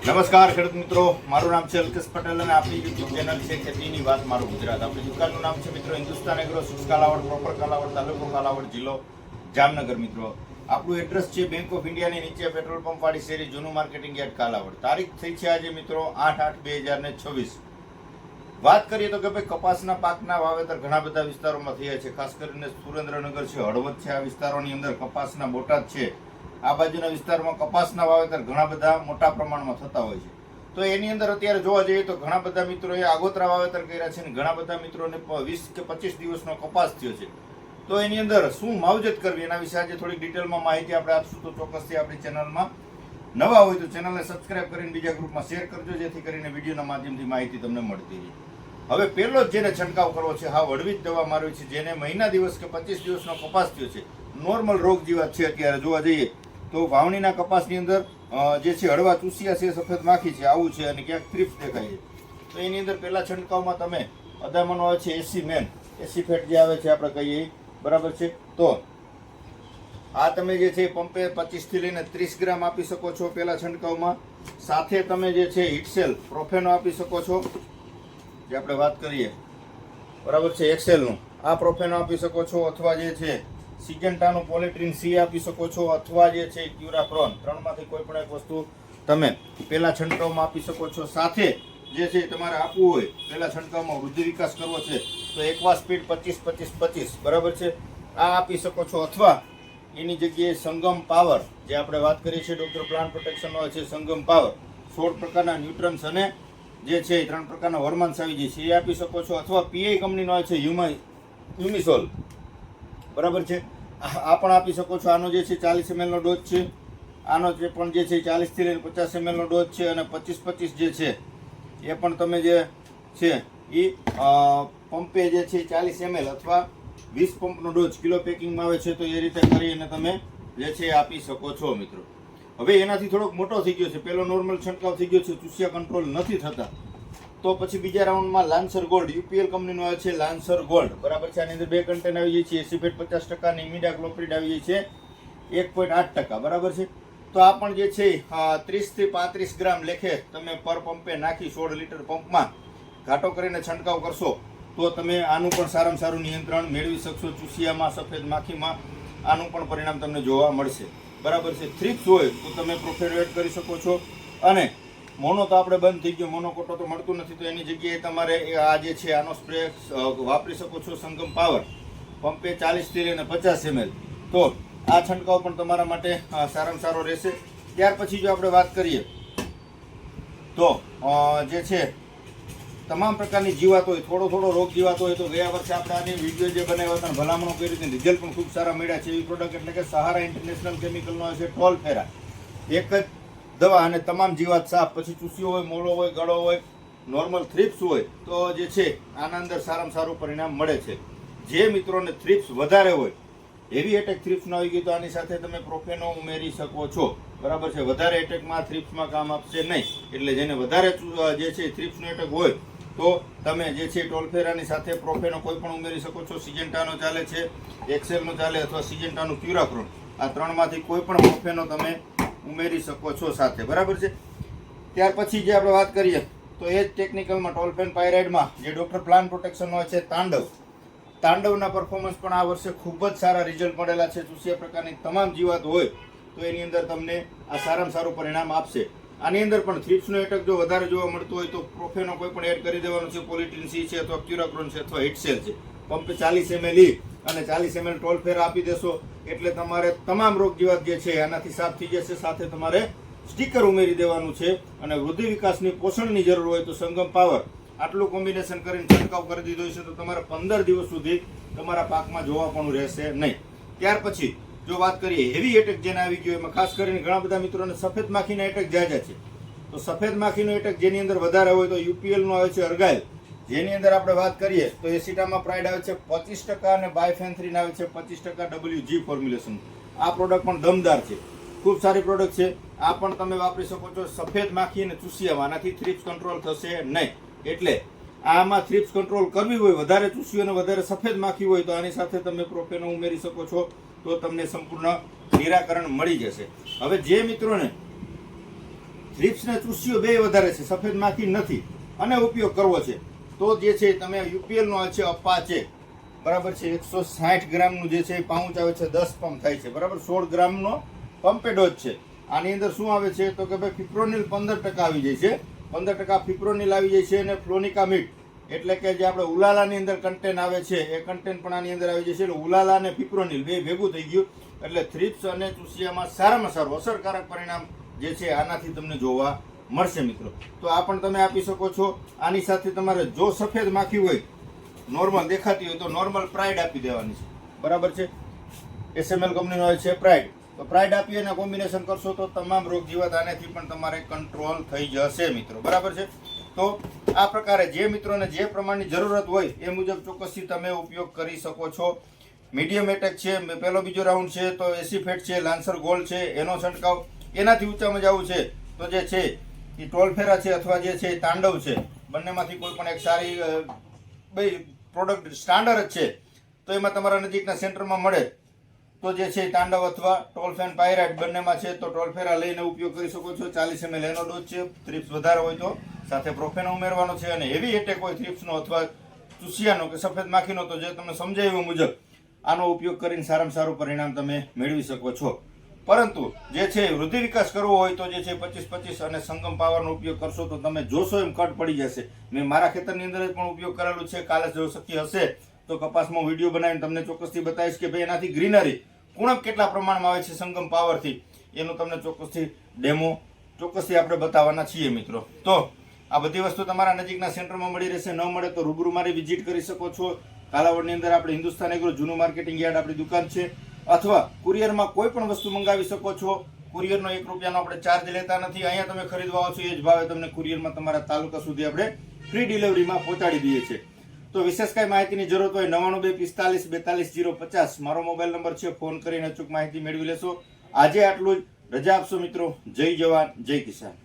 નમસ્કાર ખેડૂત મિત્રો, મારું નામ છે અલ્કેશ પટેલ અને આપણી યુટ્યુબ ચેનલ છે ખેતીની વાત મારું ગુજરાત. આપણી દુકાનનું નામ છે મિત્રો હિન્દુસ્તાન એગ્રો, સુસ કાલાવડ, પ્રોપર કાલાવડ, તાલુકો કાલાવડ, જિલ્લો જામનગર. મિત્રો આપણું એડ્રેસ છે બેંક ઓફ ઇન્ડિયાની નીચે, પેટ્રોલ પંપ વાળી શેરી, જૂનું માર્કેટિંગ યાર્ડ, કાલાવડ. તારીખ થઈ છે આજે મિત્રો 8/8/2026. વાત કરીએ તો કે ભાઈ કપાસના પાકના વાવેતર ઘણા બધા વિસ્તારોમાં થયા છે. ખાસ કરીને સુરેન્દ્રનગર છે, હળવદ છે, આ વિસ્તારોની અંદર કપાસના બોટાદ છે, આ બાજુના વિસ્તારમાં કપાસના વાવેતર ઘણા બધા મોટા પ્રમાણમાં થતા હોય છે. તો એની અંદર અત્યારે જોવા જઈએ તો ઘણા બધા મિત્રોએ આગોતરા વાવેતર કર્યા છે અને ઘણા બધા મિત્રોને 20 કે 25 દિવસનો કપાસ થયો છે. તો એની અંદર શું માવજત કરવી એના વિશે આજે થોડીક ડિટેલમાં માહિતી આપણે આપશું. તો ચોક્કસથી આપણી ચેનલમાં નવા હોય તો ચેનલને સબસ્ક્રાઇબ કરીને બીજા ગ્રુપમાં શેર કરજો, જેથી કરીને વિડીયોના માધ્યમથી માહિતી તમને મળતી રહે. હવે પહેલો જ જેને છંટકાવ કરવો છે, હા વડવી જ દવા મારવી છે, જેને મહિના દિવસ કે 25 દિવસનો કપાસ થયો છે, નોર્મલ રોગ જીવાત છે, અત્યારે જોવા જઈએ તો વાવણીના કપાસની અંદર જે છે હળવા ચૂસિયા છે, સફેદ માખી છે, આવું છે અને ક્યાંક થ્રિપ્સ દેખાય છે. તો એની અંદર પહેલા છંટકાવમાં તમે અદામાનો આવે છે 80 ફેટ જે આવે છે આપણે કહીએ, બરાબર છે. તો આ તમે જે છે પંપે 25 થી લઈને 30 ગ્રામ આપી શકો છો પહેલા છંટકાવમાં. સાથે તમે જે છે હિટસેલ પ્રોફેનો આપી શકો છો, જે આપણે વાત કરીએ, બરાબર છે, એક્સેલનું આ પ્રોફેનો આપી શકો છો, અથવા જે છે સિજન્ટાનું પોલિટ્રીન સી આપી શકો છો, અથવા જે છે ક્યુરાક્રોન, ત્રણમાંથી કોઈ પણ એક વસ્તુ તમે પહેલા છંટકાવમાં આપી શકો છો. સાથે જે છે તમારે આપવું હોય પહેલા છંટકાવમાં વૃદ્ધિ વિકાસ કરવો છે તો એકવા સ્પીડ 25-25-25, બરાબર છે, આ આપી શકો છો. અથવા એની જગ્યાએ સંગમ પાવર, જે આપણે વાત કરીએ છીએ ડોક્ટર પ્લાન્ટ પ્રોટેક્શનનો છે સંગમ પાવર, 16 પ્રકારના ન્યુટ્રન્સ અને જે છે 3 પ્રકારના હોર્મોન્સ આવી જાય છે, એ આપી શકો છો. અથવા પીઆઈ કંપનીનો આવે છે યુમિસોલ, બરાબર છે, આ પણ આપી શકો છો. આનો જે છે 40 ml નો ડોઝ છે, આનો જે પણ જે છે 40 થી લઈને 50 ml નો ડોઝ છે, અને 25-25 જે છે એ પણ તમે જે છે એ પંપે જે છે 40 ml અથવા 20 પંપનો ડોઝ કિલો પેકિંગમાં આવે છે, તો એ રીતે કરીને તમે જે છે આપી શકો છો. મિત્રો હવે એનાથી થોડોક મોટો થઈ ગયો છે, પહેલો નોર્મલ છંટકાવ થઈ ગયો છે, ચૂસિયા કંટ્રોલ નથી થતા, તો પછી બીજા રાઉન્ડમાં લાન્સર ગોલ્ડ, યુપીએલ કંપનીનો આવે છે લાન્સર ગોલ્ડ, બરાબર છે. આની અંદર 2 કન્ટેન આવી જાય છે, 80 ફેટ 50% અને ઇમિડાક્લોપ્રિડ આવી જાય છે 1.8%, બરાબર છે. તો આ પણ જે છે 30 થી 35 ગ્રામ લેખે તમે પર પંપે નાખી 16 લીટર પંપમાં ઘાટો કરીને છંટકાવ કરશો તો તમે આનું પણ સારામાં સારું નિયંત્રણ મેળવી શકશો. ચૂસિયામાં, સફેદ માખીમાં આનું પણ પરિણામ તમને જોવા મળશે, બરાબર છે. થ્રિપ્સ હોય તો તમે પ્રોફેનો એડ કરી શકો છો. અને મોનો તો આપણે બંધ થઈ ગયો, મોનોકોટો તો મળતું નથી, તો એની જગ્યાએ તમારે આ જે છે આનો સ્પ્રે વાપરી શકો છો, સંગમ પાવર, પંપે 40 થી લઈને 50 ml. તો આ છંટકાવ પણ તમારા માટે સારામાં સારો રહેશે. ત્યાર પછી જો આપણે વાત કરીએ તો જે છે તમામ પ્રકારની જીવાત હોય, થોડો રોગ જીવાત હોય, તો ગયા વર્ષે આપણે આની વિડીયો જે બનાવ્યા હતા, ભલામણો કરી હતી, રિઝલ્ટ પણ ખૂબ સારા મળ્યા છે. એવી પ્રોડક્ટ એટલે કે સહારા ઇન્ટરનેશનલ કેમિકલનો આવે છે ટોલફેરા, એક જ દવા અને તમામ જીવાત સાફ. પછી ચૂસ્યો હોય, મોળો હોય, ગળો હોય, નોર્મલ થ્રિપ્સ હોય, તો જે છે આના અંદર સારામાં સારું પરિણામ મળે છે. જે મિત્રોને થ્રિપ્સ વધારે હોય, હેવી એટેક થ્રિપ્સનો આવી ગયો, તો આની સાથે તમે પ્રોફેનો ઉમેરી શકો છો, બરાબર છે. વધારે એટેકમાં થ્રિપ્સમાં કામ આપશે નહીં, એટલે જેને વધારે જે છે થ્રિપ્સનો એટેક હોય તો તમે જે છે ટોલફેરાની સાથે પ્રોફેનો કોઈ પણ ઉમેરી શકો છો. સિજન્ટાનો ચાલે છે, એક્સેલનો ચાલે, અથવા સિજન્ટાનું ક્યુરાક્રોન, આ ત્રણમાંથી કોઈ પણ પ્રોફેનો તમે ઉમેરી શકો છો સાથે, બરાબર છે. ત્યાર પછી જે આપણે વાત કરીએ તો એ જ ટેકનિકલમાં ટોલફેન પાયરાઇડમાં જે ડોક્ટર પ્લાન્ટ પ્રોટેક્શનનો હોય છે તાંડવના પરફોર્મન્સ પણ આ વર્ષે ખૂબ જ સારા રિઝલ્ટ મળેલા છે. ચૂસિયા પ્રકારની તમામ જીવાત હોય તો એની અંદર તમને આ સારામાં સારું પરિણામ આપશે. આની અંદર પણ થ્રિપ્સનો એટેક જો વધારે જોવા મળતો હોય તો પ્રોફેનો કોઈ પણ એડ કરી દેવાનું છે, પોલિટ્રીન સી છે, અથવા ક્યુરાક્રોન છે, અથવા હિટસેલ છે. પંપે 40 ml અને 40 ml ટોલફેરા આપી દેશો એટલે તમારે તમામ રોગ જીવાત જે છે આનાથી સાફ થઈ જશે. સાથે તમારે સ્ટીકર ઉમેરી દેવાનું છે, અને વૃદ્ધિ વિકાસની પોષણની જરૂર હોય તો સંગમ પાવર, આટલું કોમ્બિનેશન કરીને છંટકાવ કરી દીધો છે તો તમારે 15 દિવસ સુધી તમારા પાકમાં જોવા પણ રહેશે નહીં. ત્યાર પછી જો વાત કરીએ હેવી એટેક જેને આવી ગયો, એમાં ખાસ કરીને ઘણા બધા મિત્રોને સફેદ માખીના એટેક જાજા છે. તો સફેદ માખીનો એટેક જેની અંદર વધારે હોય તો યુપીએલનો આવે છે અર્ગાઇલ, જેની અંદર આપણે વાત કરીએ તો એસિટામાં પ્રાઇડ આવે છે 25% અને બાયફેન્થ્રીન આવે છે 25% WG ફોર્મ્યુલેશન. આ પ્રોડક્ટ પણ દમદાર છે, ખૂબ સારી પ્રોડક્ટ છે. આ પણ તમે વાપરી શકો છો. સફેદ માખી અને ચૂસિયામાં આનાથી થ્રિપ્સ કંટ્રોલ થશે નહીં, એટલે આમાં થ્રિપ્સ કંટ્રોલ કરવી હોય, વધારે ચૂસ્યું અને વધારે સફેદ માખી હોય, તો આની સાથે તમે પ્રોફેનો ઉમેરી શકો છો, તો તમને સંપૂર્ણ નિરાકરણ મળી જશે. હવે જે મિત્રોને થ્રિપ્સ ને ચૂસીઓ બે વધારે છે, સફેદ માખી નથી અને ઉપયોગ કરવો છે તો જે છે તમે યુપીએલ નો છે અપાચે, બરાબર છે, 160 ગ્રામનું જે છે પાઉચ આવે છે, 10 પંપ થાય છે, બરાબર, 16 ગ્રામનો પંપે ડોઝ છે. આની અંદર શું આવે છે તો કે ભાઈ ફિપ્રોનિલ 15% આવી જાય છે, 15% ફિપ્રોનિલ આવી જાય છે, અને ફ્લોનિકામિડ એટલે કે જે આપણે ઉલાલાની અંદર કન્ટેન્ટ આવે છે એ કન્ટેન્ટ પણ આની અંદર આવી જાય છે. એટલે ઉલાલા અને ફિપ્રોનિલ બે ભેગું થઈ ગયું એટલે થ્રિપ્સ અને ચૂસિયામાં સારામાં સારું અસરકારક પરિણામ જે છે આનાથી તમને જોવા મળશે મિત્રો. તો આ પણ તમે આપી શકો છો. આની સાથે તમારે જો સફેદ માખી હોય નોર્મલ દેખાતી હોય તો નોર્મલ પ્રાઇડ આપી દેવાની છે, બરાબર છે, એસએમએલ કંપનીનો હોય છે પ્રાઇડ, તો પ્રાઇડ આપી અને કોમ્બિનેશન કરશો તો તમામ રોગ જીવાત આનેથી પણ તમારે કંટ્રોલ થઈ જશે મિત્રો, બરાબર છે. તો આ પ્રકારે જે મિત્રોને જે પ્રમાણની જરૂરત હોય એ મુજબ ચોક્કસથી તમે ઉપયોગ કરી શકો છો. મીડિયમ એટેક છે, પહેલો બીજો રાઉન્ડ છે તો એસીફેટ છે, લાન્સર ગોલ્ડ છે, એનો છંટકાવ. એનાથી ઊંચામાં જવું છે તો જે છે એ ટોલફેરા છે અથવા જે છે તાંડવ છે, બંનેમાંથી કોઈ પણ એક સારી ભાઈ પ્રોડક્ટ સ્ટાન્ડર્ડ જ છે તો એમાં તમારા નજીકના સેન્ટરમાં મળે તો જે છે તાંડવ અથવા ટોલફેન પાયરાઇડ બંનેમાં છે તો ટોલફેરા લઈને ઉપયોગ કરી શકો છો. 40 ml એનો ડોઝ છે, થ્રિપ્સ વધારે હોય તો સાથે પ્રોફેન ઉમેરવાનો છે, અને હેવી એટેક હોય થ્રિપ્સનો અથવા ચૂસિયાનો કે સફેદ માખીનો તો જે તમને સમજાવ્યું મુજબ આનો ઉપયોગ કરીને સારામાં સારું પરિણામ તમે મેળવી શકો છો. પરંતુ જે છે વૃદ્ધિ વિકાસ કરવો હોય તો જે છે 25-25 અને સંગમ પાવરનો ઉપયોગ કરશો તો તમે જોશો એમ કટ પડી જશે. મેં મારા ખેતરની અંદર પણ ઉપયોગ કરેલું છે, કાલે જો શક્ય હશે તો કપાસમાં વિડીયો બનાવીને તમને ચોક્કસથી બતાવીશ કે ભાઈ એનાથી ગ્રીનરી ઉણપ કેટલા પ્રમાણમાં આવે છે સંગમ પાવરથી, એનું તમને ચોક્કસથી ડેમો ચોક્કસથી આપણે બતાવવાના છીએ મિત્રો. તો આ બધી વસ્તુ તમારા નજીકના સેન્ટરમાં મળી રહેશે, ન મળે તો રૂબરૂ મારી વિઝિટ કરી શકો છો. કાલાવડની અંદર આપણે હિન્દુસ્તાન એગ્રો જૂનું માર્કેટિંગ યાર્ડ આપણી દુકાન છે, અથવા કુરિયરમાં કોઈ પણ વસ્તુ મંગાવી શકો છો. કુરિયરનો 1 રૂપિયાનો આપણે ચાર્જ લેતા નથી. અહીંયા તમે ખરીદવા આવશો એ જ ભાવે તમને કુરિયરમાં તમારા તાલુકા સુધી આપણે ફ્રી ડિલિવરીમાં પહોંચાડી દઈએ છીએ. તો વિશેષ કાંઈ માહિતીની જરૂરત હોય 9245424050 મારો મોબાઈલ નંબર છે, ફોન કરીને અચૂક માહિતી મેળવી લેશો. આજે આટલું જ, રજા આપશો મિત્રો. જય જવાન જય કિસાન.